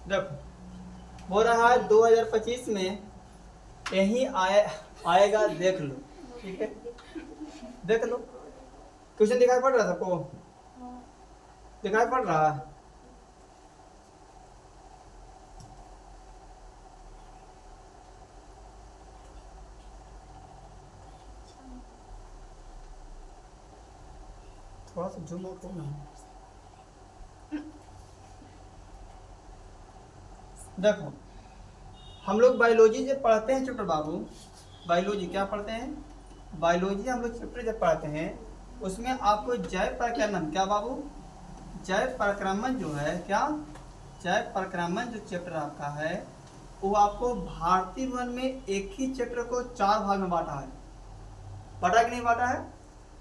देखो बोल रहा है 2025 में यही आएगा, देख लो। ठीक है, देख लो। क्वेश्चन दिखाई पड़ रहा सबको? दिखाई पड़ रहा है? थोड़ा सा जूम आउट करना। देखो हम लोग बायोलॉजी जब पढ़ते हैं चैप्टर बाबू, बायोलॉजी क्या पढ़ते हैं? बायोलॉजी हम लोग चैप्टर जब पढ़ते हैं उसमें आपको जैव परिक्रमण, क्या बाबू? जैव परिक्रमण जो है, क्या जैव परिक्रमण जो चैप्टर आपका है वो आपको भारतीय वन में एक ही चैप्टर को 4 भाग में बांटा है। बांटा कि नहीं बांटा है?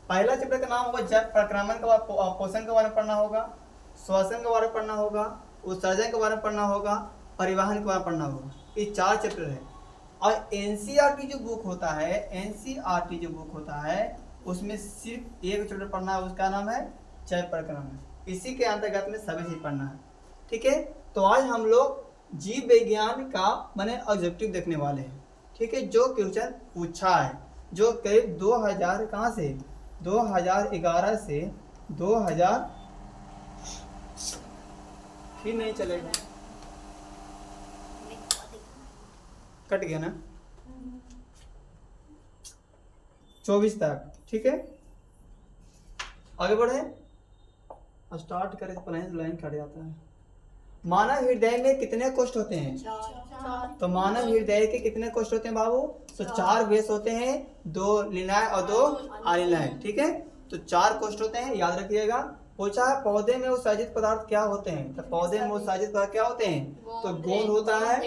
पहला चैप्टर का नाम होगा जैव परिक्रमण का, पोषण के बारे में पढ़ना होगा, श्वसन के बारे में पढ़ना होगा, उत्सर्जन के बारे में पढ़ना होगा, परिवहन के बारे में पढ़ना होगा। ये 4 चैप्टर है। और एनसीईआरटी जो बुक होता है, एनसीईआरटी जो बुक होता है उसमें सिर्फ एक चैप्टर पढ़ना है, उसका नाम है जैव परिक्रमण। इसी के अंतर्गत में सभी चीज पढ़ना है। ठीक है, तो आज हम लोग जीव विज्ञान का माने ऑब्जेक्टिव देखने वाले हैं। ठीक है, जो क्वेश्चन पूछा है, जो करीब 2000 कहाँ से 2011 से 2000 ही नहीं चलेगा, कट गया ना, 24 तक। ठीक है, आगे बढ़े, स्टार्ट करें तो प्लान लाइन कट जाता है। मानव हृदय में कितने कोष्ठ होते हैं? 4। तो मानव हृदय के कितने कोष्ठ होते हैं बाबू? तो 4 बेस होते हैं, 2 लिनाय और 2 अनिनाय। ठीक है, तो 4 कोष्ठ होते हैं, याद रखिएगा। पूछा है पौधे में उत्सर्जित पदार्थ क्या होते हैं? तो पौधे में उत्सर्जित पदार्थ क्या होते हैं? तो गोंद होता है,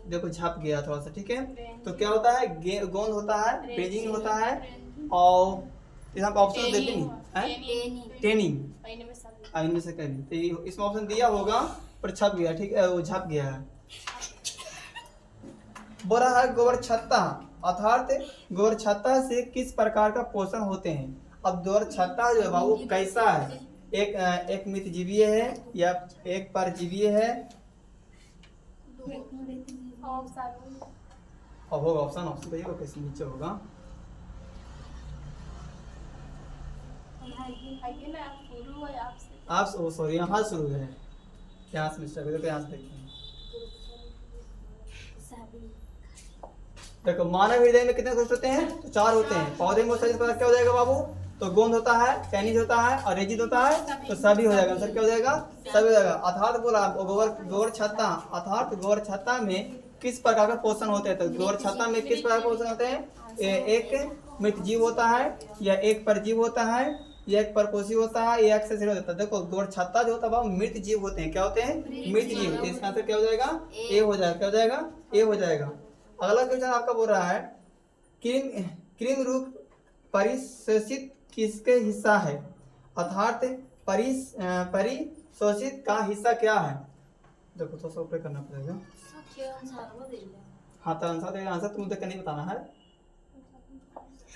देखो झप गया थोड़ा सा। ठीक है, तो क्या होता है? गोंद होता है, बेजिंग होता है, और यहाँ पे ऑप्शन देते नहीं, टेनिंग, इनमें से कहीं। तो इसमें ऑप्शन दिया होगा पर छप गया। ठीक है, वो झप गया है। बोल रहा है गोबर छत्ता, अर्थात गोबर छत्ता से किस प्रकार का पोषण होते हैं? अब गोबर छत्ता जो है बाबू कैसा है? एक मितजीवीय है या एक परजीवीय है? अब होगा ऑप्शन, ऑप्शन देखिए कैसे नीचे होगा। आप सॉरी यहाँ शुरू है, यहाँ से मिस्टेक है, यहाँ से देखिए। देखो मानव हृदय में कितने कोष्ठ होते हैं? तो 4 होते हैं। पौधे में उत्सर्जित पदार्थ क्या हो जाएगा बाबू? तो गोंद होता है, टेनिस होता है और रेजिन होता है, तो सभी हो जाएगा। आंसर क्या हो जाएगा? सभी हो जाएगा। अर्थात बोला गोबर छत्ता, अर्थात गोबर छत्ता में किस प्रकार का पोषण होते हैं? तो गोबर छत्ता में किस प्रकार का पोषण होते हैं? एक मृत जीव होता है, या एक परजीव होता है, या एक परपोषी होता है, या एक सजीव होता है। देखो गोबर छत्ता जो होता है मृत जीव होते हैं। क्या होते हैं? मृत जीव। तो इसका आंसर क्या हो जाएगा? ए हो जाएगा। क्या हो जाएगा? ए हो जाएगा। अगला क्वेश्चन आपका बोल रहा है कृमि रूप परिशोषित किसके हिस्सा है? अर्थात परिशोषित का हिस्सा क्या है? देखो तो सब पे करना पड़ेगा। हाँ तो आंसर देगा, आंसर तुम तक नहीं बताना है।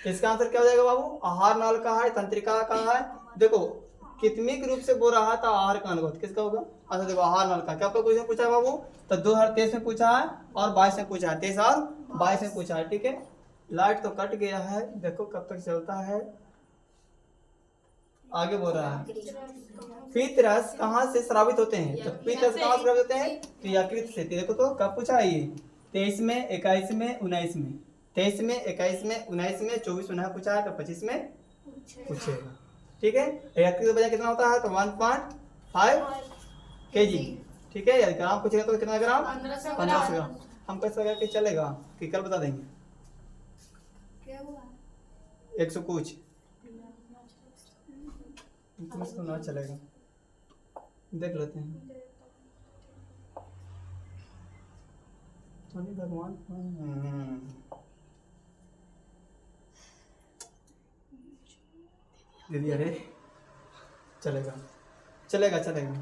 इसका आंसर क्या हो जाएगा बाबू? आहार नाल का है, तंत्रिका का है। देखो कृत्रिमिक रूप से बोल रहा था आहार का अनुगत, किसका होगा? अच्छा देखो आहार नाल का क्या क्वेश्चन पूछा है बाबू? तो 2023 में पूछा है और 22 में पूछा है, 23 और 22 में पूछा है। ठीक है, लाइट तो कट गया है, देखो कब तक चलता है। आगे बोल रहा है पीत रस कहाँ से स्रावित होते हैं? तो पीत रस कहाँ से स्रावित होते हैं? तो यकृत से। देखो तो कब पूछा है ये? 23 में, 21 में, 19 में। 23 में, 21 में, 19 में, 24 में पूछा है, तो 25 में पूछेगा। ठीक है, यकृत का वजन कितना होता है? तो 1.5 kg। ठीक है, यदि ग्राम पूछेगा तो कितना ग्राम? 1500 ग्राम। हम कैसे लगा के चलेगा कि कल बता देंगे? 100 कुछ तो ना चलेगा, देख लेते हैं। भगवान दीदी, अरे चलेगा चलेगा चलेगा।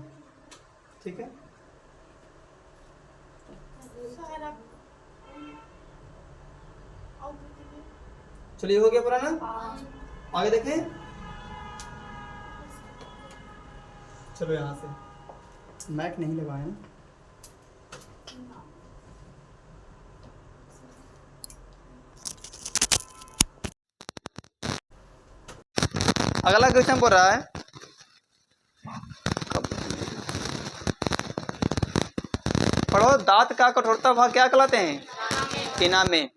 ठीक है, चलिए हो गया पुराना। आगे देखें, चलो यहाँ से मैक नहीं लगाए ना। अगला क्वेश्चन बोल रहा है, पढ़ो, दांत का कठोरता भाग क्या कहलाते हैं? इनामे।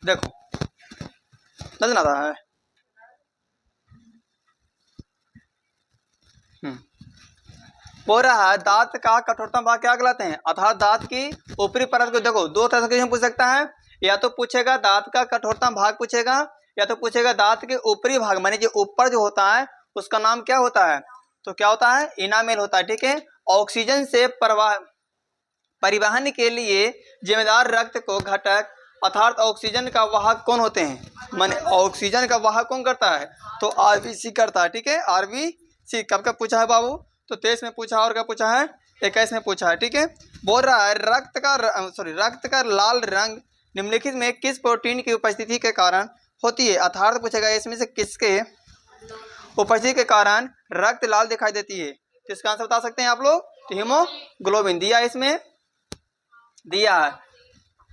देखो नजर आ रहा है। बोल रहा है दांत का कठोरता भाग क्या कहलाते हैं? अर्थात दांत की ऊपरी परत को, देखो दो तरह से क्वेश्चन पूछ सकता है, या तो पूछेगा दांत का कठोरता भाग पूछेगा, या तो पूछेगा दांत के ऊपरी भाग माने जो ऊपर जो होता है उसका नाम क्या होता है? तो क्या होता है? इनामेल होता है। ठीक है। ऑक्सीजन से परिवहन के लिए जिम्मेदार रक्त को घटक अर्थात ऑक्सीजन का वाहक कौन होते हैं? माने ऑक्सीजन का वाहक कौन करता है? तो आरबीसी करता है। ठीक है। आरबीसी कब कब पूछा है बाबू? तो 23 में पूछा और क्या पूछा है? 21 में पूछा है। ठीक है। बोल रहा है रक्त का लाल रंग निम्नलिखित में किस प्रोटीन की उपस्थिति के कारण होती है? अर्थात पूछेगा इसमें से किसके उपस्थिति के कारण रक्त लाल दिखाई देती है? तो इसका आंसर बता सकते हैं आप लोग? तो हीमोग्लोबिन दिया, इसमें दिया है,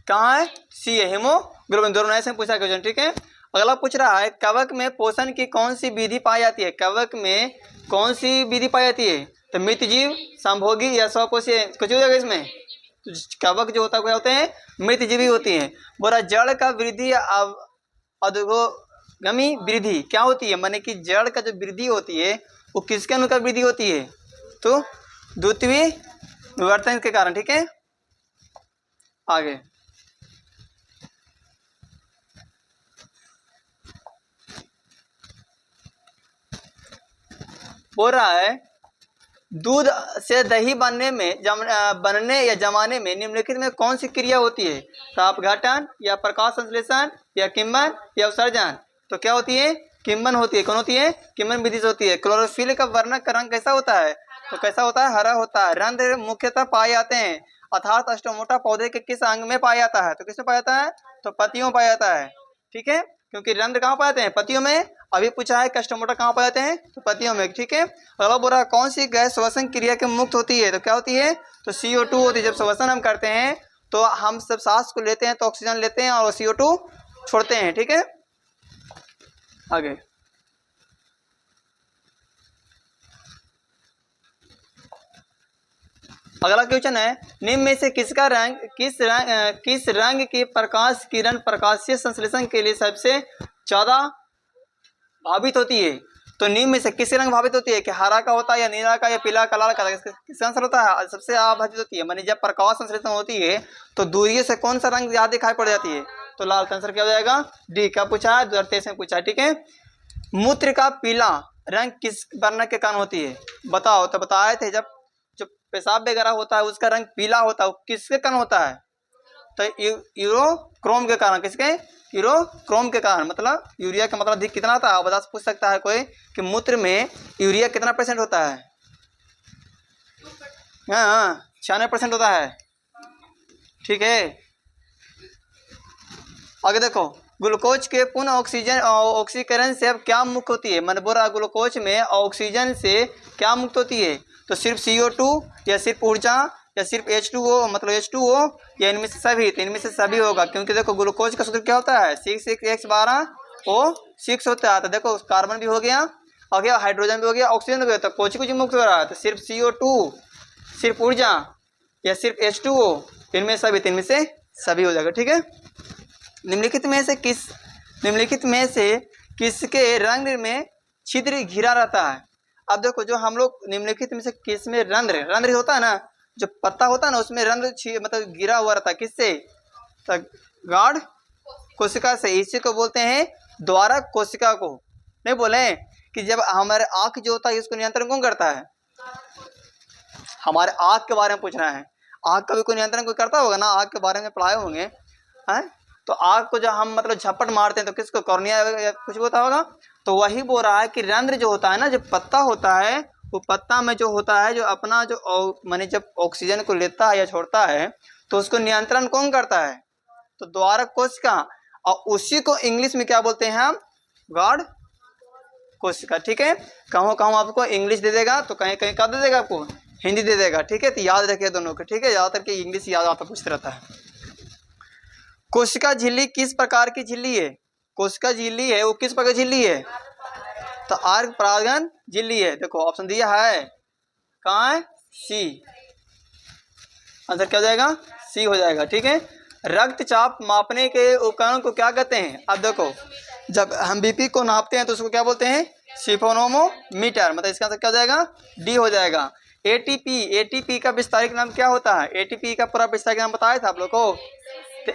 कहाँ है? सी है, हीमोग्लोबिन। दोनों ऐसे पूछा क्वेश्चन। ठीक है। अगला पूछ रहा है कवक में पोषण की कौन सी विधि पाई जाती है? कवक में कौन सी विधि पाई जाती है? तो मृतजीव, संभोगी या स्वपोषी? कुछ हो जाएगा इसमें। तो कवक जो होता है क्या होते हैं? मृतजीवी होती हैं। बोला जड़ का वृद्धि अधोगमी वृद्धि क्या होती है? माने कि जड़ का जो वृद्धि होती है वो किसके अनुसार वृद्धि होती है? तो द्वितीय विवर्तन के कारण। ठीक है। आगे हो रहा है दूध से दही बनने या जमाने में निम्नलिखित में कौन सी क्रिया होती है? तापघटन या प्रकाश संश्लेषण या किम्बन या उत्सर्जन? तो क्या होती है? किम्बन होती है। कौन होती है? किम्बन विधि से होती है। क्लोरोफिल का वर्णक रंग कैसा होता है? तो कैसा होता है? हरा होता है। रंध्र मुख्यतः पाए जाते हैं अर्थात स्टोमोटा पौधे के किस अंग में पाया जाता है? तो किसमें पाया जाता है? तो पत्तियों में पाया जाता है। ठीक है। क्योंकि रंध्र कहाँ पाए जाते हैं? पत्तियों में। अभी पूछा है कस्टोमोटा कहाँ पाए जाते हैं? तो पत्तियों में। ठीक है। अगला बोल रहा है कौन सी गैस श्वसन क्रिया के मुक्त होती है? तो क्या होती है? तो CO2 होती है। जब श्वसन हम करते हैं तो हम सब सांस को लेते हैं तो ऑक्सीजन लेते हैं और CO2 छोड़ते हैं। ठीक है। आगे अगला क्वेश्चन है निम्न में से किस रंग की प्रकाश किरण प्रकाशीय संश्लेषण के लिए सबसे ज्यादा भावित होती है? तो निम्न में से किस रंग भावित होती है? कि हरा का होता है या नीला का या पीला का लाल का? किसका आंसर होता है? सबसे भावित होती है। मानी जब प्रकाश संश्लेषण होती है तो दूरियों से कौन सा रंग ज्यादा दिखाई पड़ जाती है? तो लाल का आंसर क्या हो जाएगा? डी। क्या पूछा है? 2023 में पूछा है। ठीक है। मूत्र का पीला रंग किस वर्ण के कारण होती है? बताओ। तो बताए थे जब पेशाब वगैरह होता है उसका रंग पीला होता है, किसके कारण होता है? तो यूरोक्रोम के कारण। किसके? यूरोक्रोम के कारण। मतलब यूरिया का मतलब अधिक कितना था? बता पूछ सकता है कोई कि मूत्र में यूरिया कितना % होता है? हाँ 96% होता है। ठीक है। आगे देखो ग्लूकोज के पुनः ऑक्सीकरण से अब क्या मुक्त होती है? मैंने बोला ग्लूकोज में ऑक्सीजन से क्या मुक्त होती है? तो सिर्फ CO2 या सिर्फ ऊर्जा या सिर्फ H2O मतलब H2O या इनमें से सभी? तो इनमें से सभी होगा क्योंकि देखो ग्लूकोज का सूत्र क्या होता है? 6X12O6 होता है। तो देखो कार्बन भी हो गया, हो गया हाइड्रोजन भी हो गया, ऑक्सीजन भी हो गया। तो कुछ कुछ मुक्त हो रहा है। तो सिर्फ CO2 सिर्फ ऊर्जा या सिर्फ H2O इनमें सभी? तो इनमें से सभी हो जाएगा। ठीक है। निम्नलिखित में से किसके रंग में छिद्र घिरा रहता है? अब देखो जो हम लोग निम्नलिखित में से किस में रंध्र होता है ना, जो पत्ता होता है ना उसमें रंध्र मतलब घिरा हुआ रहता है। किससे? तो गाढ़ कोशिका से। इसी को बोलते हैं द्वारक कोशिका को। नहीं बोले कि जब हमारे आँख जो होता है इसको नियंत्रण कौन करता है? हमारे आँख के बारे में पूछना है। आँख का भी कोई नियंत्रण कोई करता होगा ना, आँख के बारे में पढ़ाए होंगे। है तो आग को जब हम मतलब झपट मारते हैं तो किसको, कॉर्निया या कुछ होता होगा। तो वही बोल रहा है कि रंध्र जो होता है ना, जो पत्ता होता है, वो पत्ता में जो होता है, जो अपना जो माने जब ऑक्सीजन को लेता है या छोड़ता है तो उसको नियंत्रण कौन करता है, तो द्वारक कोशिका। और उसी को इंग्लिश में क्या बोलते हैं हम, गॉड कोशिका। ठीक है, कहूँ कहूँ आपको इंग्लिश दे देगा तो कहीं कहीं क्या दे देगा आपको, हिंदी दे देगा। ठीक है, तो याद रखिए दोनों को। ठीक है, ज़्यादातर के इंग्लिश याद आता पूछते रहता है। कोशिका झिल्ली किस प्रकार की झिल्ली है, कोशिका झिल्ली है वो किस प्रकार की झिल्ली है, तो आर्क परागन झिल्ली है। देखो ऑप्शन दिया है, कहाँ है, सी। आंसर क्या हो जाएगा, सी हो जाएगा। ठीक है, रक्तचाप मापने के उपकरण को क्या कहते हैं। अब देखो जब हम बीपी को नापते हैं तो उसको क्या बोलते हैं, सिफोनोमीटर। मतलब इसका आंसर क्या हो जाएगा, डी हो जाएगा। एटीपी, एटीपी का विस्तारित नाम क्या होता है, एटीपी का पूरा विस्तारित नाम बताया था आप लोग को, तो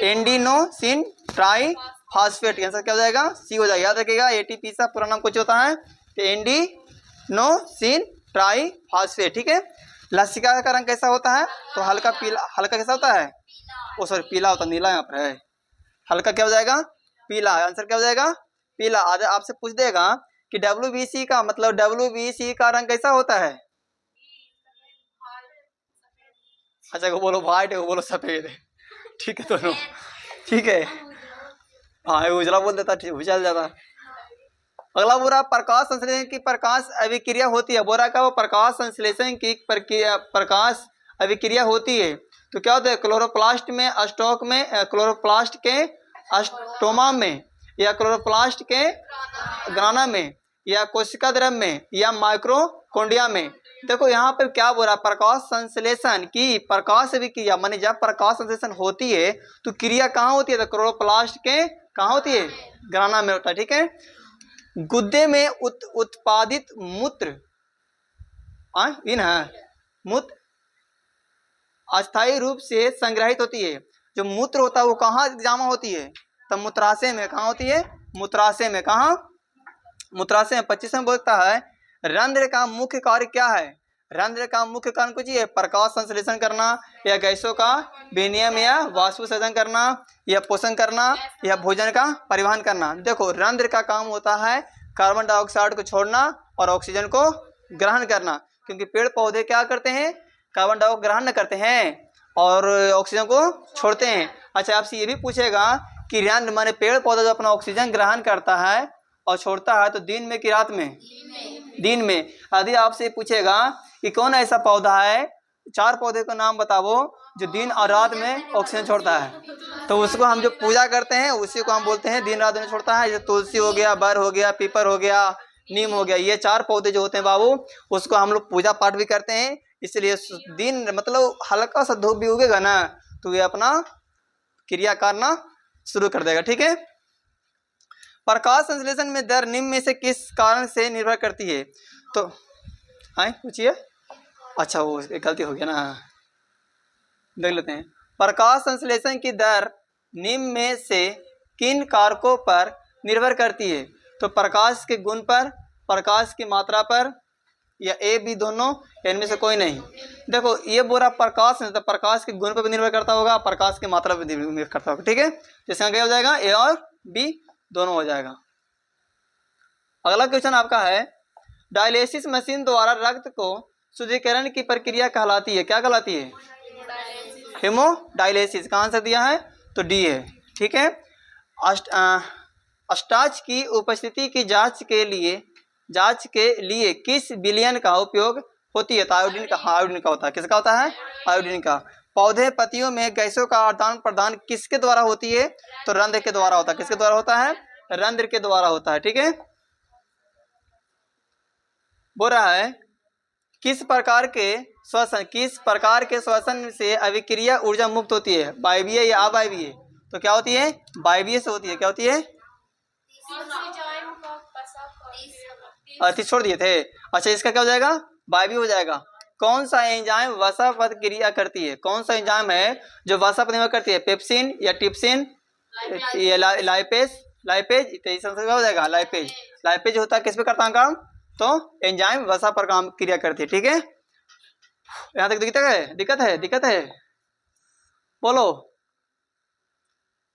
एंडोसिन ट्राई फास्फेट। आंसर क्या हो जाएगा, सी हो जाएगा। याद रखिएगा एटीपी का पूरा नाम कुछ होता है, तो एंडोसिन ट्राई फास्फेट। ठीक है, लसिका का रंग कैसा होता है, तो हल्का पीला, हल्का कैसा होता है, ओ सॉरी पीला होता है, नीला यहाँ पर है, हल्का क्या हो जाएगा, पीला। आंसर क्या हो जाएगा, पीला। आज आपसे पूछ देगा कि WBC का मतलब WBC का रंग कैसा होता है, अच्छा को बोलो व्हाइट है, वो बोलो सफेद है। ठीक है दोनों, ठीक है, हाँ उजला बोल देता, ठीक उजल जाता। अगला बोरा प्रकाश संश्लेषण की प्रकाश अभिक्रिया होती है, बोरा का वो प्रकाश संश्लेषण की प्रक्रिया, प्रकाश अभिक्रिया होती है तो क्या होता है, क्लोरोप्लास्ट में, स्टॉक में, क्लोरोप्लास्ट के स्टोमा में, या क्लोरोप्लास्ट के ग्राना में, या कोशिका द्रव में, या माइक्रोकोन्डिया में। देखो यहाँ पर क्या बोल रहा है, प्रकाश संश्लेषण की प्रकाश अभिक्रिया, माने जब प्रकाश संश्लेषण होती है तो क्रिया कहाँ होती है, तो क्लोरोप्लास्ट के कहाँ होती है, ग्राना में होता है। ठीक है, गुद्दे में उत्पादित मूत्र, मूत्र अस्थायी रूप से संग्रहित होती है। जो मूत्र होता है वो कहाँ जमा होती है, तो मूत्राशय में। कहाँ होती है, मूत्राशय में। कहाँ, मूत्राशय में। 25 में बोलता है रंध्र का मुख्य कार्य क्या है, रंध्र का मुख्य कार्य कुछ है, प्रकाश संश्लेषण करना, या गैसों का विनिमय या वाष्पोत्सर्जन करना, या पोषण करना, या भोजन का परिवहन करना। देखो रंध्र का काम होता है कार्बन डाइऑक्साइड को छोड़ना और ऑक्सीजन को ग्रहण करना, क्योंकि पेड़ पौधे क्या करते हैं, कार्बन डाइऑक्साइड ग्रहण करते हैं और ऑक्सीजन को छोड़ते हैं। अच्छा आपसे ये भी पूछेगा कि रंध्र माने पेड़ पौधा जो अपना ऑक्सीजन ग्रहण करता है और छोड़ता है तो दिन में कि रात में, दिन में। यदि आपसे पूछेगा कि कौन ऐसा पौधा है, 4 पौधे का नाम बताओ जो दिन और रात में ऑक्सीजन छोड़ता है, तो उसको हम जो पूजा करते हैं उसी को हम बोलते हैं दिन रात में छोड़ता है। जैसे तुलसी हो गया, बर हो गया, पीपर हो गया, नीम हो गया, ये 4 पौधे जो होते हैं बाबू, उसको हम लोग पूजा पाठ भी करते हैं। इसलिए दिन मतलब हल्का सा धूप भी उगेगा ना तो ये अपना क्रिया करना शुरू कर देगा। ठीक है, प्रकाश संश्लेषण में दर निम्न में से किस कारण से निर्भर करती है, तो पूछिए। अच्छा वो गलती हो गया ना, देख लेते हैं। प्रकाश संश्लेषण की दर निम्न में से किन कारकों पर निर्भर करती है, तो प्रकाश के गुण पर, प्रकाश की मात्रा पर, या ए बी दोनों, इनमें से कोई नहीं। देखो ये बोरा प्रकाश है तो प्रकाश के गुण पर भी निर्भर करता होगा, प्रकाश की मात्रा पर भी निर्भर करता होगा। ठीक है, इसका क्या हो जाएगा, ए और बी दोनों हो जाएगा। अगला क्वेश्चन आपका है, डायलिसिस मशीन द्वारा रक्त को शुद्धिकरण की प्रक्रिया कहलाती है, क्या कहलाती है, हेमोडायलिसिस। का आंसर दिया है तो डी है। ठीक है, स्टार्च की उपस्थिति की जांच के लिए किस विलयन का उपयोग होती है, तो आयोडीन का, आयोडीन का होता है। किसका होता है, आयोडीन का। पौधे पत्तियों में गैसों का आदान प्रदान किसके द्वारा होती है, तो रंध्र के द्वारा होता है। किसके द्वारा होता है, रंध्र के द्वारा होता है। ठीक है, बोल रहा है किस प्रकार के श्वसन से अभिक्रिया ऊर्जा मुक्त होती है, वायवीय या अवायवीय, तो क्या होती है, वायवीय से होती है। क्या होती है, छोड़ दिए थे। अच्छा इसका क्या हो जाएगा, वायवीय हो जाएगा। कौन सा एंजाइम वसा पद क्रिया करती है, कौन सा एंजाइम है जो वसा पद निर्भर करती है, पेप्सिन या टिप्सिन या लाइपेज, तो क्या हो जाएगा, लाइपेज। लाइपेज होता है किस पे करता है काम, तो एंजाइम वसा पर काम क्रिया करती है। ठीक है, यहाँ तक दिक्कत है, बोलो।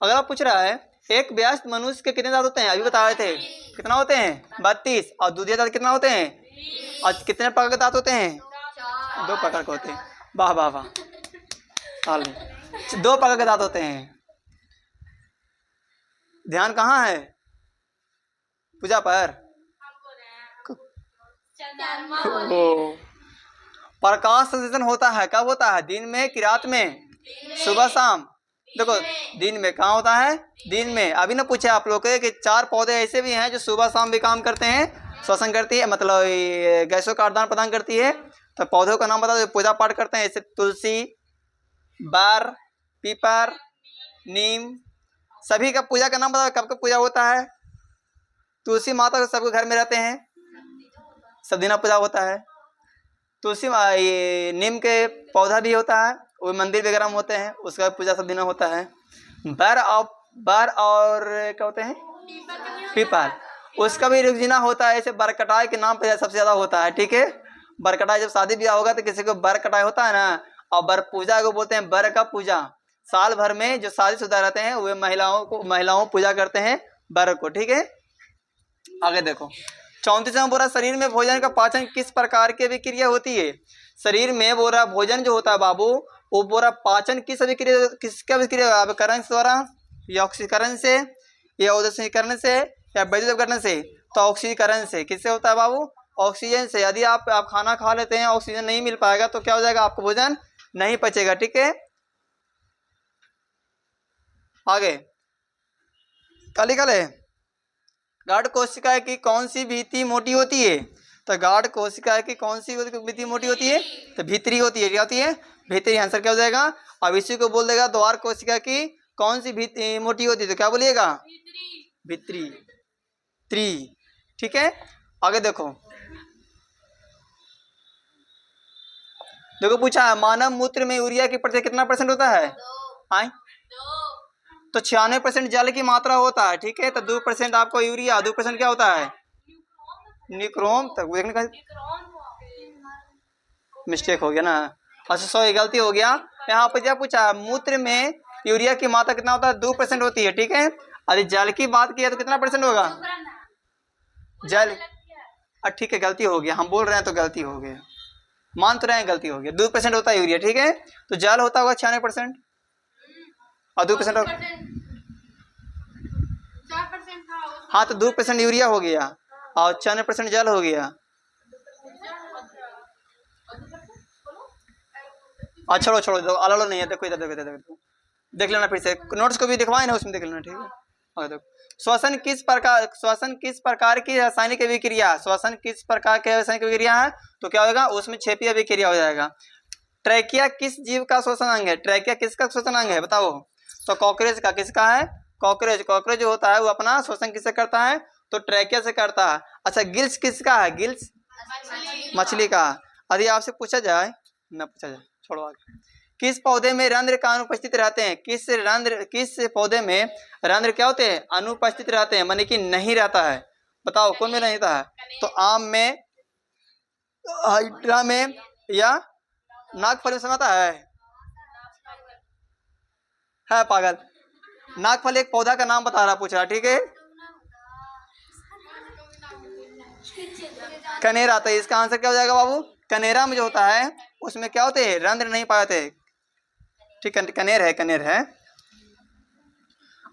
अगला पूछ रहा है एक वयस्क मनुष्य के कितने दांत होते हैं? अभी बता रहे थे कितना होते हैं? 32। और दूधिया दांत कितना होते हैं? और कितने प्रकार के दांत होते हैं? 2 प्रकार के होते हैं। वाह वाह वाह, 2 प्रकार के दांत होते हैं। ध्यान कहाँ है? पूजा पर। प्रकाश संश्लेषण होता है कब होता है? दिन में कि रात में? सुबह शाम। देखो दिन में कहाँ होता है? दिन में। अभी ना पूछे आप लोग कि 4 पौधे ऐसे भी हैं जो सुबह शाम भी काम करते हैं, श्वसन करती है, मतलब गैसों का आदान प्रदान करती है। तो पौधों का नाम बता दो, पूजा पाठ करते हैं। जैसे तुलसी, बार, पीपर, नीम, सभी का पूजा का नाम बता दो। कब कब पूजा होता है? तुलसी माता तो सबके घर में रहते हैं, सब दिन पूजा होता है। तुलसी ये नीम के पौधा भी होता है, वो मंदिर वगैरह में होते हैं, उसका पूजा सब दिन होता है। बार और क्या होते हैं? पीपल, उसका भी रुझाना होता है। ऐसे बरकटाई के नाम पे सबसे ज्यादा होता है। ठीक है, बरकटाई जब शादी ब्याह होगा तो किसी को बरकटाई होता है ना। और बर पूजा को बोलते हैं बर का पूजा। साल भर में जो शादीशुदा रहते हैं वे महिलाओं पूजा करते हैं बर को। ठीक है, आगे देखो 34वां बोरा शरीर में भोजन का पाचन किस प्रकार की अभिक्रिया होती है? शरीर में बोरा भोजन जो होता है बाबू, वो बोरा पाचन किसका अभिक्रिया? करण द्वारा या ऑक्सीकरण से या उदासीकरण से या वैद्युतीकरण से? तो ऑक्सीकरण से। किससे होता है बाबू? ऑक्सीजन से। यदि आप खाना खा लेते हैं, ऑक्सीजन नहीं मिल पाएगा तो क्या हो जाएगा? आपको भोजन नहीं पचेगा। ठीक है, आगे कालिकल है। गाढ़ कोशिका की कौन सी भित्ति मोटी होती है? तो गाढ़ कोशिका की कौन सी भित्ति मोटी होती है? तो भीतरी होती है। क्या होती है? भीतरी। आंसर क्या हो जाएगा? अब इसी को बोल देगा द्वार कोशिका की कौन सी भित्ति मोटी होती है? तो क्या बोलिएगा? भीतरी, त्री। ठीक है, आगे देखो पूछा है मानव मूत्र में यूरिया की प्रतिशत कितना % होता है? तो 96% जल की मात्रा होता है। ठीक है, तो 2% आपको यूरिया, 2% क्या होता है? निक्रोम। तक देखने का मिस्टेक हो गया ना। अच्छा सॉरी, गलती हो गया। यहाँ पर क्या पूछा? मूत्र में यूरिया की मात्रा कितना होता है? 2% होती है। ठीक है, अरे जल की बात की है तो कितना % होगा? जल। ठीक है, गलती हो गया, हम बोल रहे हैं तो गलती हो गया, मान तो रहे हैं गलती हो गया। 2% होता है यूरिया। ठीक है, तो जल होता होगा 96% और 2% हाँ, तो 2% यूरिया हो गया और 96% जल हो गया। छोड़ो अलग नहीं है। देखो इधर देखो, देख लेना फिर से, नोट्स को भी दिखवाए ना, उसमें देख लेना। ठीक है, देखो श्वसन किस प्रकार की रासायनिक अभिक्रिया? श्वसन किस प्रकार की रासायनिक अभिक्रिया है? तो क्या होगा? उसमें क्षेपीय अभिक्रिया हो जाएगा। ट्रैकिया किस जीव का श्वसन अंग है? ट्रैकिया किसका श्वसन अंग है बताओ? तो कॉकरोच का। किसका है? कॉकरोच जो होता है वो अपना श्वसन किससे करता है? तो ट्रैकिया से करता है। अच्छा गिल्स किसका है? गिल्स मछली का। यदि आपसे पूछा जाए, छोड़ो आगे, किस पौधे में रंध्र का अनुपस्थित रहते हैं? किस पौधे में रंध्र क्या होते हैं? अनुपस्थित रहते हैं, माने कि नहीं रहता है। बताओ कौन में नहीं रहता है? तो आम में, हाइड्रा में या नागफल में समाता है पागल। नागफल एक पौधा का नाम बता रहा, पूछ रहा। ठीक है, कनेरा। तो इसका आंसर क्या हो जाएगा बाबू? कनेरा में जो होता है उसमें क्या होते हैं? रंध्र नहीं पाते। ठीक है, कनेर है।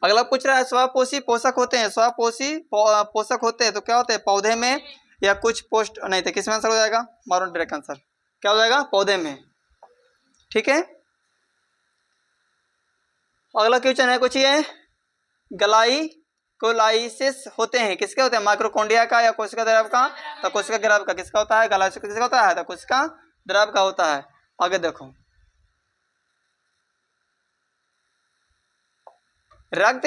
अगला पूछ रहा है स्वपोषी पोषक होते हैं। स्वपोषी पोषक होते हैं तो क्या होते हैं? पौधे में या कुछ पोस्ट नहीं थे। किसमें आंसर हो जाएगा? मारो डायरेक्ट आंसर क्या हो जाएगा? पौधे में। ठीक है, अगला क्वेश्चन है कुछ ये, ग्लाइकोलाइसिस होते हैं किसके होते हैं? माइक्रोकोंडिया का या कोशिका द्रव का? तो कोशिका द्रव का। किसका होता है? ग्लाइकोलाइसिस किसका होता है? तो कोशिका द्रव का होता है। आगे देखो रक्त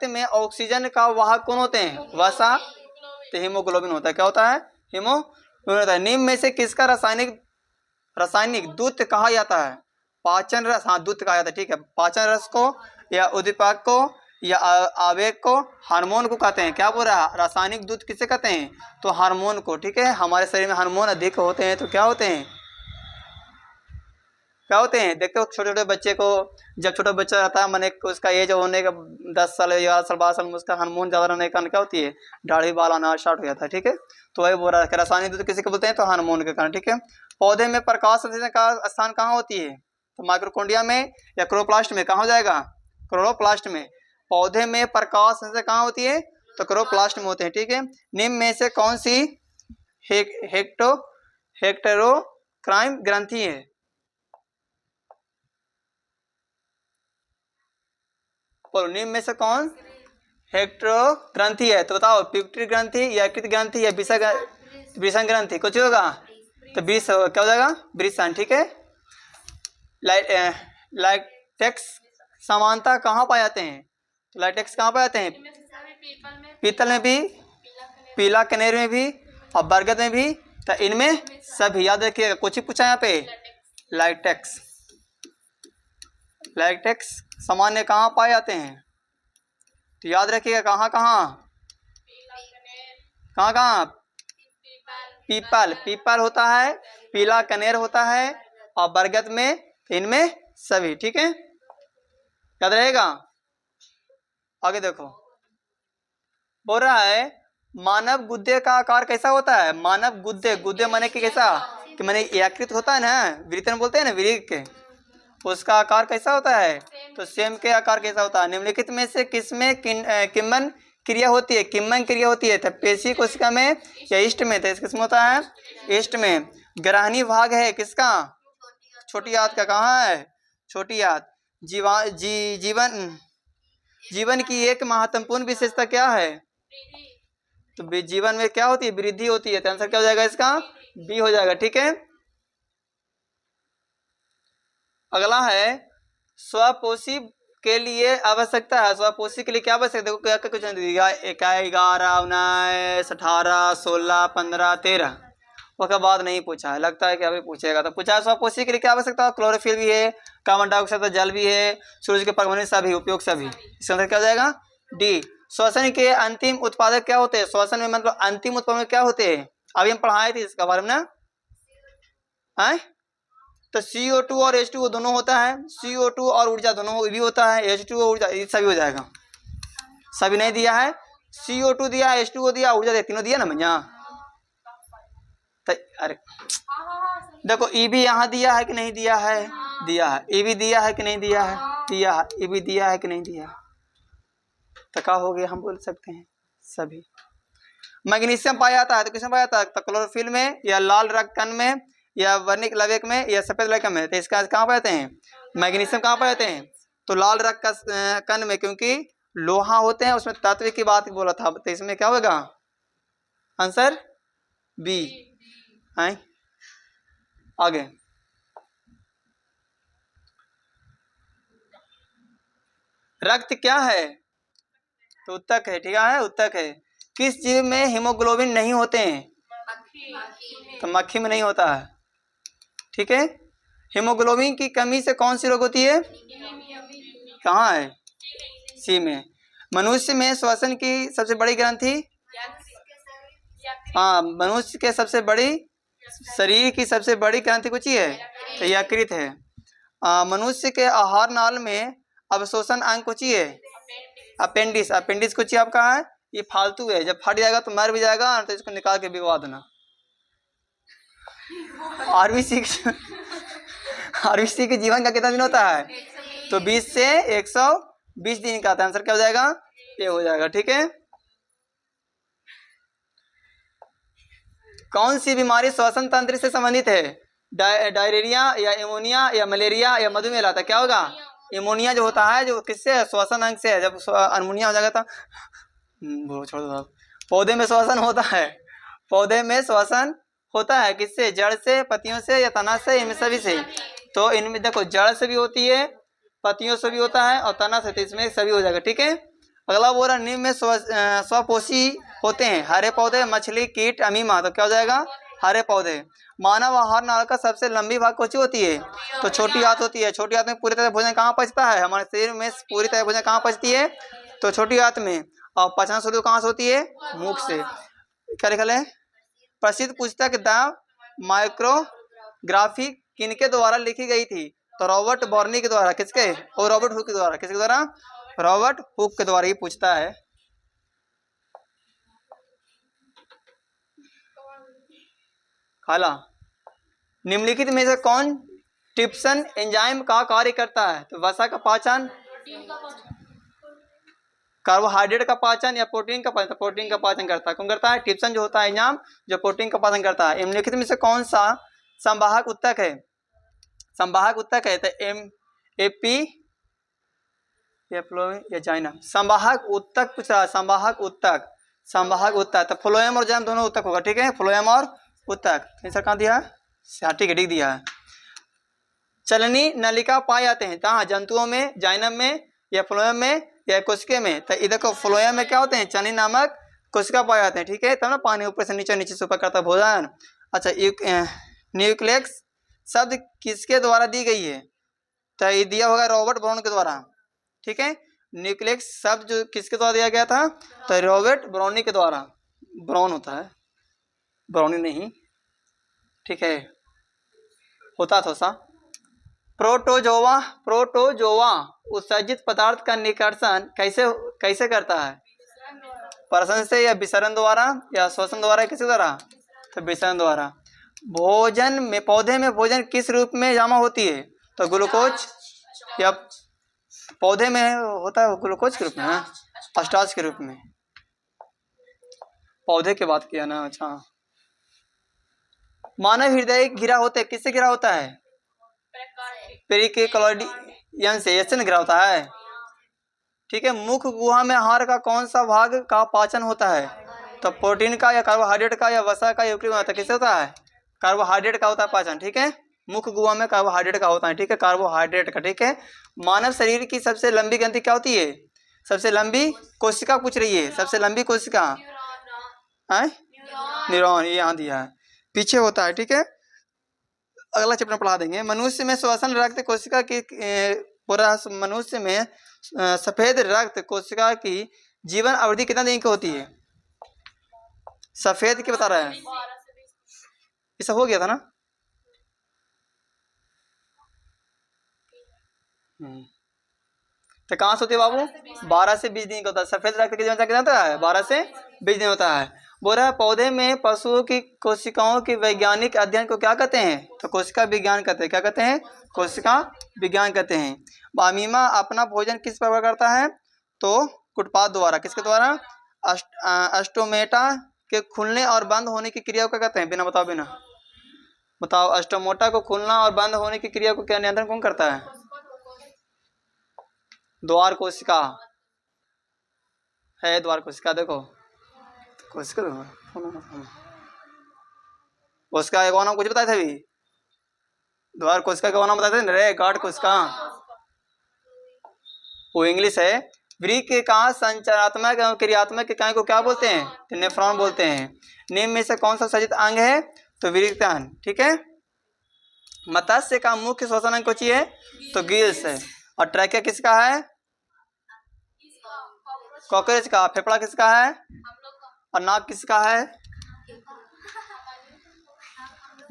में ऑक्सीजन का वाहक कौन होते हैं? वसा। तो हीमोग्लोबिन होता है। क्या होता है? हीमोग्लोबिन होता है। निम्न में से किसका रासायनिक दूत कहा जाता है? पाचन रस। हाँ, दूत कहा जाता है। ठीक है, पाचन रस को या उद्दीपक को या आवेग को, हार्मोन को कहते हैं। क्या बोल रहा है? रासायनिक दूत किसे कहते हैं? तो हार्मोन को। ठीक है, हमारे शरीर में हार्मोन अधिक होते हैं तो क्या होते हैं? क्या होते हैं? देखते हो छोटे छोटे बच्चे को, जब छोटा बच्चा रहता है मैंने उसका एज होने का 10 साल 11 साल 12 साल में उसका हार्मोन ज़्यादा रहने के कारण क्या होती है? दाढ़ी बाल आना स्टार्ट हो जाता है। ठीक है, तो वही बोल रहा है रासायनिक दूध किसी को बोलते हैं तो हार्मोन के कारण। ठीक है, पौधे में प्रकाश संश्लेषण का स्थान कहाँ होती है? तो माइक्रोकोन्डिया में या क्लोरोप्लास्ट में। कहाँ हो जाएगा? क्लोरोप्लास्ट में। पौधे में प्रकाश संश्लेषण कहाँ होती है? तो क्लोरोप्लास्ट में होते हैं। ठीक है, निम्न में से कौन सी हेक्टेरोक्राइन ग्रंथि है? बोलो, निम्न में से कौन हेक्टेरो ग्रंथि है? तो बताओ, पिट्यूटरी ग्रंथि या यकृत ग्रंथि या वृषण ग्रंथि? कुछ होगा तो क्या हो जाएगा? वृषण। ठीक है, लाइटेक्स समानता कहाँ पाए जाते हैं? तो लाइटेक्स कहाँ पाए जाते हैं? पीतल में भी, पीला कनेर में भी और बरगद में भी। तो इनमें सभी याद रखिएगा। कुछ ही पूछा यहाँ पे, लाइटेक्स सामान्य कहाँ पाए जाते हैं? तो याद रखिएगा कहाँ कहाँ कहाँ कहाँ? पीपल होता है, पीला कनेर होता है और बरगद में। इनमें सभी। ठीक है, याद रहेगा। आगे देखो, बोल रहा है मानव गुद्दे का आकार कैसा होता है? मानव गुद्दे माने कि कैसा कि माने यकृत होता है ना, वृत्तन बोलते हैं ना, वृक्क के, उसका आकार कैसा होता है? तो सेम के आकार कैसा होता है? निम्नलिखित में से किसमें किम्बन क्रिया होती है? किम्बन क्रिया होती है तो पेशी कोशिका में या ईस्ट में? तो किसमें होता है? ईस्ट में। ग्रहणी भाग है किसका? छोटी आंत का। कहाँ है? छोटी आंत। जीवन की एक महत्वपूर्ण विशेषता क्या है? तो जीवन में क्या होती है? वृद्धि होती है। तो आंसर क्या हो जाएगा इसका? बी हो जाएगा। ठीक है, अगला है स्वपोषी के लिए आवश्यकता है। स्वपोषी के लिए क्या आवश्यकता? देखो क्या कुछ 11 19 18 16 15 13 उसके बाद नहीं पूछा है, लगता है कि अभी पूछेगा। तो पूछा है स्वपोषी के लिए क्या आवश्यकता है? क्लोरोफिल भी है, कार्बन डाइऑक्साइड जल भी है, सूर्य के परमाणु सभी उपयोग सभी। इसका आंसर क्या हो जाएगा? डी। श्वसन के अंतिम उत्पादक क्या होते हैं? श्वसन में मतलब अंतिम उत्पादक क्या होते हैं? अभी हम पढ़ाए थे इसका बारे में ना, है? तो CO2 और H2O दोनों होता है। CO2 और ऊर्जा दोनों भी होता है। H2O ऊर्जा सभी हो जाएगा। सभी नहीं दिया है, CO2 दिया, H2O दिया, ऊर्जा दिया, तीनों दिया ना भैया। अरे देखो, E भी यहाँ दिया है कि नहीं दिया है? दिया है। E भी दिया है कि नहीं दिया है? दिया है। E भी दिया है कि नहीं दिया? तो क्या हो गया? हम बोल सकते हैं सभी। मैग्नीशियम पाया जाता है तो किसमें पाया जाता है? तो क्लोरोफिल में या लाल रक्त कण में या वर्णिक लवक में या सफेद लवक में। तो इसका कहाँ पाए जाते हैं? मैग्नीशियम कहाँ पाए जाते हैं? तो लाल रक्त कण में, क्योंकि लोहा होते हैं उसमें तत्व की बात बोला था। तो इसमें क्या होगा? आंसर बी है। आगे रक्त क्या है? तो उत्तक है। ठीक है, उत्तक है। किस जीव में हीमोग्लोबिन नहीं होते हैं? तो मक्खी में नहीं होता है। ठीक है, हीमोग्लोबिन की कमी से कौन सी रोग होती है? कहाँ है? सी में। मनुष्य में श्वसन की सबसे बड़ी ग्रंथि? हाँ, मनुष्य के सबसे बड़ी शरीर की सबसे बड़ी ग्रंथि कुछ ही है तो यकृत है। मनुष्य के आहार नाल में अवशोषण अंग कुछ ही है? अपेंडिस। अपेंडिस कुछ ही आपका है, ये फालतू है। जब फट जाएगा तो मर भी जाएगा, तो इसको निकाल के भिगवा देना। आरबीसी के जीवन का कितना दिन होता है? तो 20 से 120 दिन का। आंसर क्या हो जाएगा? ये हो जाएगा। ठीक है, कौन सी बीमारी श्वसन तंत्र से संबंधित है? डायरिया या इमोनिया या मलेरिया या मधुमेह लाता? क्या होगा? इमोनिया जो होता है जो किससे है? श्वसन अंग से है। जब अमोनिया हो जाएगा तो छोड़ दो। पौधे में श्वसन होता है। पौधे में श्वसन होता है किससे? जड़ से, पत्तियों से या तना से? इनमें सभी से। तो इनमें देखो, जड़ से भी होती है, पत्तियों से भी होता है और तना से। तो इसमें सभी हो जाएगा। ठीक है, अगला बोल रहा निम्न में स्वपोषी होते हैं? हरे पौधे, मछली, कीट, अमीमा। तो क्या हो जाएगा? हरे पौधे। मानव आहार नाल का सबसे लंबी भाग कौन सी होती है? तो छोटी आंत होती है। छोटी आंत में पूरी तरह भोजन कहाँ पचता है? हमारे शरीर में पूरी तरह भोजन कहाँ पचती है? तो छोटी आंत में। और पचना शुरू कहाँ से होती है? मुख से। क्या लिखा है? प्रसिद्ध पुस्तक द माइक्रोग्राफी किनके द्वारा लिखी गई थी? तो रॉबर्ट बॉर्नी के द्वारा, किसके, और रॉबर्ट हुक के द्वारा, किसके द्वारा, रॉबर्ट हुक के द्वारा ये पूछता है। खाला, निम्नलिखित में से कौन ट्रिप्सिन एंजाइम का कार्य करता है? तो वसा का पाचन, कार्बोहाइड्रेट का पाचन या प्रोटीन का पाचन? तो प्रोटीन का पाचन करता है। कौन करता है? ट्रिप्सिन जो होता है एंजाइम जो प्रोटीन का पाचन करता है। निम्नलिखित में से कौन सा संवाहक उत्तक है? संवाहक उत्तक है तो एम एपी या फ्लोएम या जाइनम। संवाहक उत्तक पूछ रहा है, संवाहक उत्तक, संवाहक उत्तक तो फ्लोएम और जाइनम दोनों उत्तक होगा, ठीक है, फ्लोएम और उत्तक। आंसर कहाँ दिया है? ठीक है, ठीक दिया है। चलनी नलिका पाए जाते हैं कहाँ? जंतुओं में, जाइनम में या फ्लोएम में या कोशिका में? तो इधर को फ्लोएम में क्या होते हैं? चलनी नामक कोशिका पाए जाते हैं, ठीक है, तब ना पानी ऊपर से नीचे, नीचे से ऊपर करता भोजन। अच्छा, न्यूक्लियस शब्द किसके द्वारा दी गई है? तो ये दिया होगा रॉबर्ट ब्राउन के द्वारा, ठीक है। न्यूक्लियस शब्द जो किसके द्वारा दिया गया था? तो रॉबर्ट ब्राउनी के द्वारा। ब्राउन होता है, ब्राउनी नहीं, ठीक है, होता था सा। प्रोटोजोआ, प्रोटोजोआ उत्सर्जित पदार्थ का निकर्षण कैसे कैसे करता है? प्रसन से या विसरण द्वारा या श्वसन द्वारा, किसी द्वारा? तो विसरण द्वारा। भोजन में, पौधे में भोजन किस रूप में जमा होती है? तो ग्लूकोज, या पौधे में होता है ग्लूकोज के रूप में, स्टार्च के रूप में। पौधे की बात किया ना। अच्छा, मानव हृदय घिरा होता है, किससे घिरा होता है? पेरिकार्डियम से, ऐसे घिरा होता है, ठीक है। मुख गुहा में आहार का कौन सा भाग का पाचन होता है? तो प्रोटीन का या कार्बोहाइड्रेट का या वसा का या ऊपरी होता है? किससे होता है? कार्बोहाइड्रेट का होता है पाचन, ठीक है। मुख गुहा में कार्बोहाइड्रेट का होता है, ठीक है, कार्बोहाइड्रेट का, ठीक है। मानव शरीर की सबसे लंबी ग्रंथि क्या होती है? सबसे लंबी कोशिका पूछ रही है, सबसे लंबी कोशिका है न्यूरॉन, ये यहाँ दिया है, पीछे होता है, ठीक है। अगला चैप्टर पढ़ा देंगे। मनुष्य में श्वसन रक्त कोशिका की पूरा मनुष्य में सफेद रक्त कोशिका की जीवन अवधि कितना दिन की होती है? सफेद की बता रहा है, ऐसा हो गया था ना। तो कहाँ से होती है बाबू? 12 से 20 दिन का होता है। सफेद रक्त की जीवन कितना होता है? 12 से 20 दिन होता है। बोल रहा है पौधे में पशुओं की कोशिकाओं के वैज्ञानिक अध्ययन को क्या कहते हैं? तो कोशिका विज्ञान कहते हैं। क्या कहते हैं? कोशिका विज्ञान कहते हैं। अमीबा अपना भोजन किस प्रकार करता है? तो कुटपाद द्वारा, किसके द्वारा? अस्टोमेटा के खुलने और बंद होने की क्रिया को क्या कहते हैं? बिना बताओ, बिना बताओ, अस्टोमोटा को खुलना और बंद होने की क्रिया को क्या नियंत्रण कौन करता है? द्वार कोशिका है, द्वार कोशिका, देखो कोशिका, उसका एक नाम कुछ बताए थे अभी, द्वार कोशिका का नाम बताए थे रे, गार्ड कोशिका, वो इंग्लिश है। वृक्क का संचारात्मक एवं क्रियात्मक इकाई को क्या बोलते हैं? तो नेफ्रॉन बोलते हैं। निम्न में से कौन सा सचित अंग है? तो वृक्कन, ठीक है। मत्स्य का मुख्य श्वसन अंग कौन है? तो गिल्स है। और ट्रैकिया किसका है? कॉकरोच का। फेफड़ा किसका है? और नाक किसका है?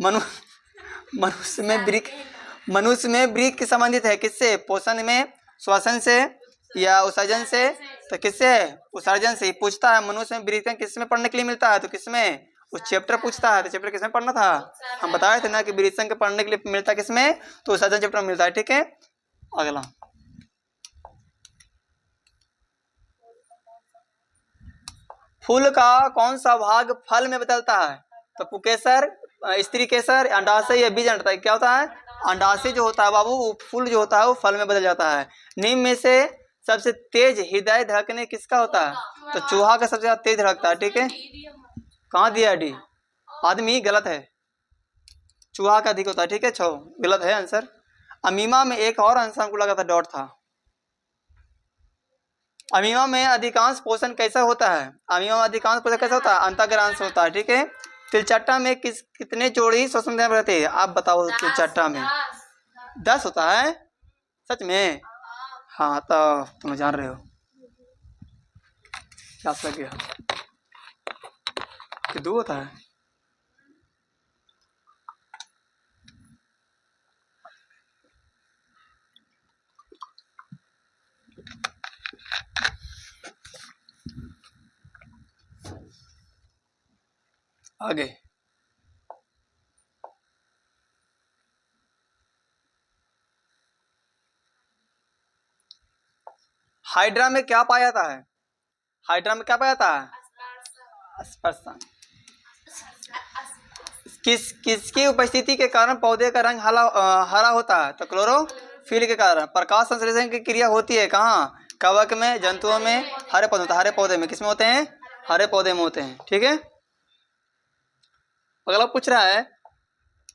मनुष्य में वृक्क संबंधित है किससे? पोषण में, श्वसन से या उत्सर्जन से? तो किससे है? उत्सर्जन से। पूछता है मनुष्य में वृक्क किस में पढ़ने के लिए मिलता है? तो किसमें? उस चैप्टर पूछता है, तो चैप्टर किसमें पढ़ना था? हम बताए थे ना कि वृक्क के पढ़ने के लिए मिलता किसमें? तो उत्सर्जन चैप्टर में मिलता है, ठीक है। अगला, फूल का कौन सा भाग फल में बदलता है? तो पुकेसर, स्त्री केसर, अंडाशय या बीज अंडता है? क्या होता है? अंडाशय जो होता है बाबू, फूल जो होता है वो फल में बदल जाता है। निम्न में से सबसे तेज हृदय धड़कने किसका होता है? तो चूहा का सबसे ज्यादा तेज धड़कता है, ठीक है। कहाँ दिया डी? आदमी, गलत है, चूहा का अधिक होता है, ठीक है, छो गलत है आंसर। अमीमा में एक और आंसर हमको लगा था डॉट था। अमीमा में अधिकांश पोषण कैसा होता है? अमीमा में अधिकांश पोषण कैसा होता है? अंतःग्रांश से होता है, ठीक है। तिलचट्टा में कितने जोड़ी श्वसन रहते हैं? आप बताओ। तिलचट्टा में 10 होता है, सच में? हाँ, तो तुम जान रहे हो, क्या लग गया कि 2 होता है? आगे हाइड्रा में क्या पाया जाता है? हाइड्रा में क्या पाया जाता है? अस्पर्शन। किसकी उपस्थिति के कारण पौधे का रंग हरा होता है? तो क्लोरोफिल के कारण। प्रकाश संश्लेषण की क्रिया होती है कहाँ? कवक में, जंतुओं में, हरे पौधे। हरे पौधे में किसमें होते हैं? हरे पौधे में होते हैं। ठीक है। अगला पूछ रहा है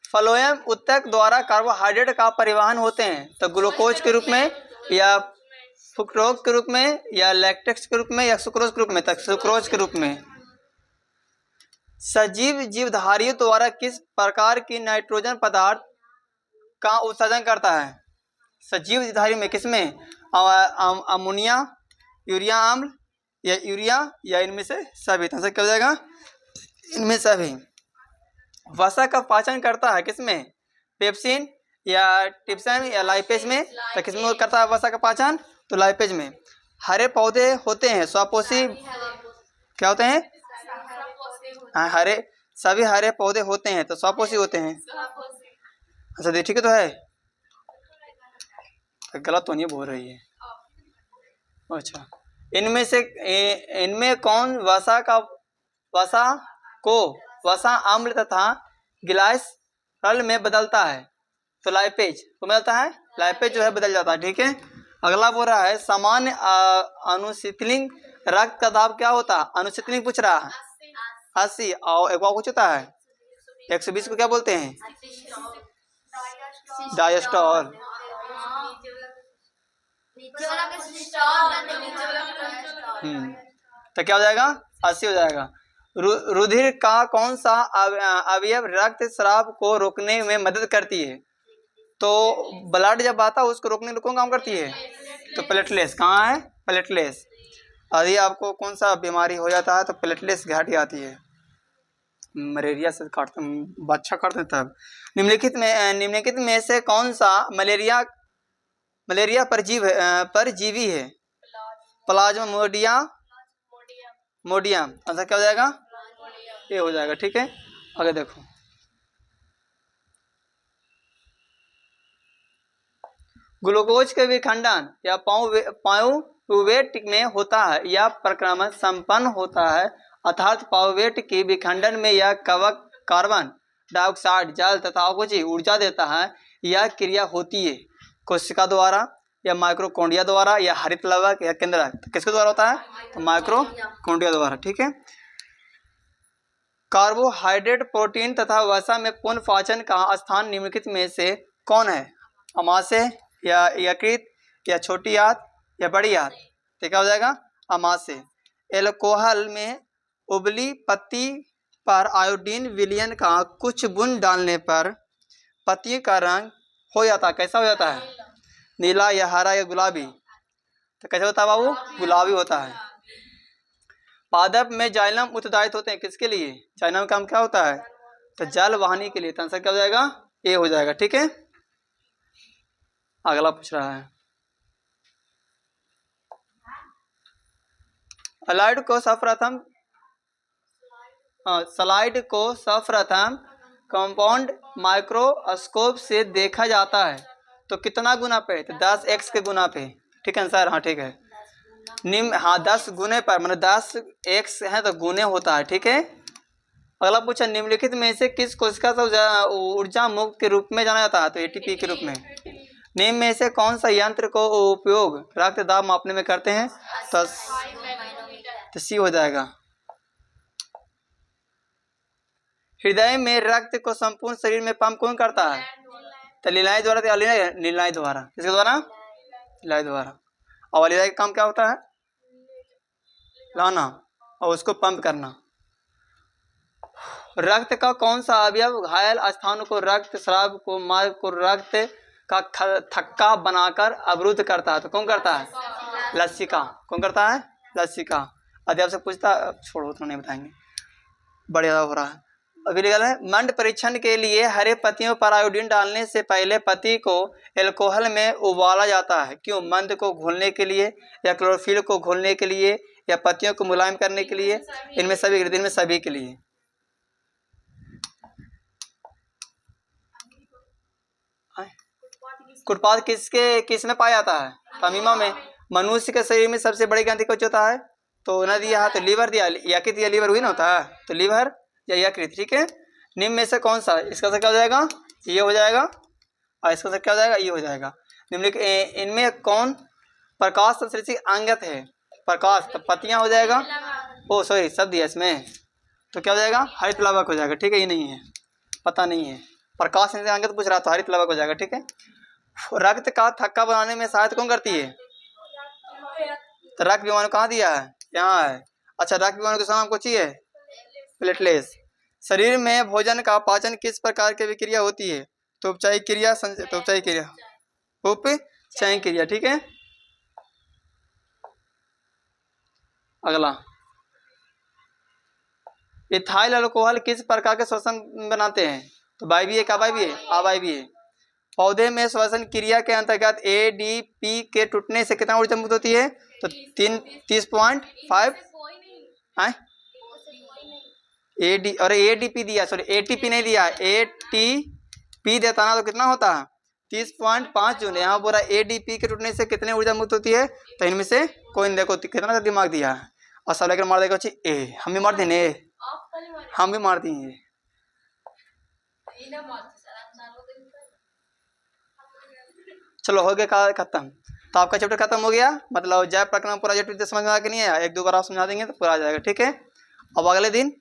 फ्लोएम उत्तक द्वारा कार्बोहाइड्रेट का परिवहन होते हैं तो ग्लूकोज के रूप में या फ्रुक्टोज के रूप में या लैक्टेक्स के रूप में या सुक्रोज के रूप में? तक सुक्रोज के रूप में। सजीव जीवधारियों द्वारा किस प्रकार की नाइट्रोजन पदार्थ का उत्सर्जन करता है? सजीव जीवधारी में किसमें? अमोनिया, यूरिया अम्ल या यूरिया या इनमें से सभी? तो क्या हो जाएगा? इनमें सभी। वसा का पाचन करता है किसमें? पेप्सिन या टिप्सन या लाइपेज में? तो किसमें करता है वसा का पाचन? तो लाइपेज में। हरे पौधे होते हैं स्वपोषी। क्या होते हैं? हाँ, हरे सभी हरे पौधे होते हैं तो स्वपोषी होते हैं। अच्छा ठीक है। तो है गलत तो नहीं बोल रही है। अच्छा इनमें कौन वसा को वसा अम्ल तथा ग्लाइसरॉल में बदलता है? तो लाइपेज को बदलता है। लाइपेज जो है बदल जाता है। ठीक है। अगला बोल रहा है सामान्य अनुशीतलिंग रक्त का दाब क्या होता है? अनुशीतलिंग पूछ रहा है 80 और एक कुछ होता है 120 को क्या बोलते हैं? डायस्टोल। तो क्या हो जाएगा? 80 हो जाएगा। रुधिर का कौन सा अवयव रक्त स्राव को रोकने में मदद करती है? तो ब्लड जब आता है उसको रोकने में कौन काम करती है? तो प्लेटलेट्स। कहाँ है? प्लेटलेट्स। यदि आपको कौन सा बीमारी हो जाता है तो प्लेटलेट्स घट आती है। मलेरिया से काटते बच्चा काटते तब। निम्नलिखित में से कौन सा मलेरिया परजीवी है? प्लाज्मोडियम। ऐसा क्या हो जाएगा? ये हो जाएगा। ठीक है। आगे देखो ग्लूकोज के विखंडन या पाउवेट में होता है या प्रक्रमण संपन्न होता है अर्थात पाउवेट के विखंडन में यह कवक कार्बन डाइऑक्साइड जल तथा कुछ ऊर्जा देता है। यह क्रिया होती है कोशिका द्वारा या माइक्रोकोन्डिया द्वारा या हरित लवक या केंद्रक। किसके द्वारा होता है? तो माइक्रोकोन्डिया द्वारा। ठीक है। कार्बोहाइड्रेट प्रोटीन तथा वसा में पुनः पाचन का स्थान निम्नलिखित में से कौन है? अमाशय या यकृत या छोटी आंत या बड़ी आंत? तो क्या हो जाएगा? अमाशय। एल्कोहल में उबली पत्ती पर आयोडीन विलयन का कुछ बूंद डालने पर पत्ती का रंग हो जाता है। कैसा हो जाता है? नीला या हरा या गुलाबी? तो कैसा होता है बाबू? गुलाबी होता है। पादप में जाइलम उत्तरदायित्व होते हैं किसके लिए? जाइलम का काम क्या होता है? तो जल वाहनी के लिए। तो आंसर क्या हो जाएगा? ए हो जाएगा। ठीक है। अगला पूछ रहा है स्लाइड को सर्वप्रथम कंपाउंड माइक्रोस्कोप से देखा जाता है तो कितना गुना पे? तो 10x के गुना पे। ठीक है आंसर। हाँ ठीक है। 10 गुने पर मतलब 10x है तो गुने होता है। ठीक है। अगला पूछा निम्नलिखित में से किस कोशिका से ऊर्जा मुक्त के रूप में जाना जाता है? तो एटीपी के रूप में। निम्न में से कौन सा यंत्र को उपयोग रक्त दाब मापने में करते हैं? तो सी हो जाएगा। हृदय में रक्त को संपूर्ण शरीर में पंप कौन करता है? तो लीलाएं द्वारा। लीलाएं द्वारा। किसके द्वारा? लीलाएं द्वारा। और लीलाएं का काम क्या होता है? लाना और उसको पंप करना। रक्त का कौन सा अवयव घायल स्थान को रक्त स्राव को मार्ग को रक्त का थक्का बनाकर अवरुद्ध करता है? तो कौन करता है? लसिका। कौन करता है? लसिका। यदि आपसे पूछता छोड़ो तो नहीं बताएंगे, बढ़िया हो रहा है। अभी निकल है मंड परीक्षण के लिए हरे पत्तियों पर आयोडीन डालने से पहले पत्ती को एल्कोहल में उबाला जाता है। क्यों? मंद को घोलने के लिए या क्लोरोफिल को घोलने के लिए या पत्तियों को मुलायम करने के लिए? इनमें सभी के लिए। उत्पाद किस में पाया जाता है? तमीमा में। मनुष्य के शरीर में सबसे बड़ी ग्रंथि कौन सी होता है? तो न दिया है तो लीवर दिया, यकृत या लीवर हुई ना होता है, तो लीवर या यकृत। ठीक है, निम्न में से कौन सा? इसका सर क्या हो जाएगा? ये हो जाएगा, और इसका सर क्या हो जाएगा? ये हो जाएगा। निम्नलिखित इनमें कौन प्रकाश संश्लेषी अंगत है? प्रकाश, तो पत्तियां हो जाएगा, ओ सॉरी सब दिया इसमें, तो क्या हो जाएगा? हरित प्लावक हो जाएगा। ठीक है, ये नहीं है, पता नहीं है, प्रकाश संश्लेषी अंगत पूछ रहा तो हरित प्लावक हो जाएगा। ठीक है, रक्त का थक्का बनाने में सहायता कौन करती है? तो रक्त विमाणु कहाँ दिया है? यहाँ है। अच्छा, रक्त विमाणु का नाम कुछ ही है, प्लेटलेट्स। शरीर में भोजन का पाचन किस प्रकार की विक्रिया होती है? तो उपचायी क्रिया, उपचायी क्रिया, उपचायी क्रिया। ठीक है, अगला, इथाइल अल्कोहल किस प्रकार के श्वसन बनाते हैं? तो वायवीय का वायवीय, अवायवीय। पौधे में श्वसन क्रिया के अंतर्गत एडीपी के टूटने से कितना ऊर्जा मुक्त होती है? तो 30.5 एडी, अरे एडीपी दिया, सॉरी एटीपी नहीं दिया, एटीपी देता ना तो कितना होता है? 30.5 जूल। यहाँ बोला एडीपी के टूटने से कितने ऊर्जा मुक्त होती है? तो इनमें से कोई नहीं, देखो कितना दिमाग दिया है, और सब लेकर मार देगा ए, हम भी मार देने, हम भी मार दिए। चलो हो गया खत्म, तो आपका चैप्टर खत्म हो गया। मतलब जय प्रकरण पूरा चैप्टर समझ में आ के नहीं आया, एक दो बार आप समझा देंगे तो पूरा आ जाएगा। ठीक है, अब अगले दिन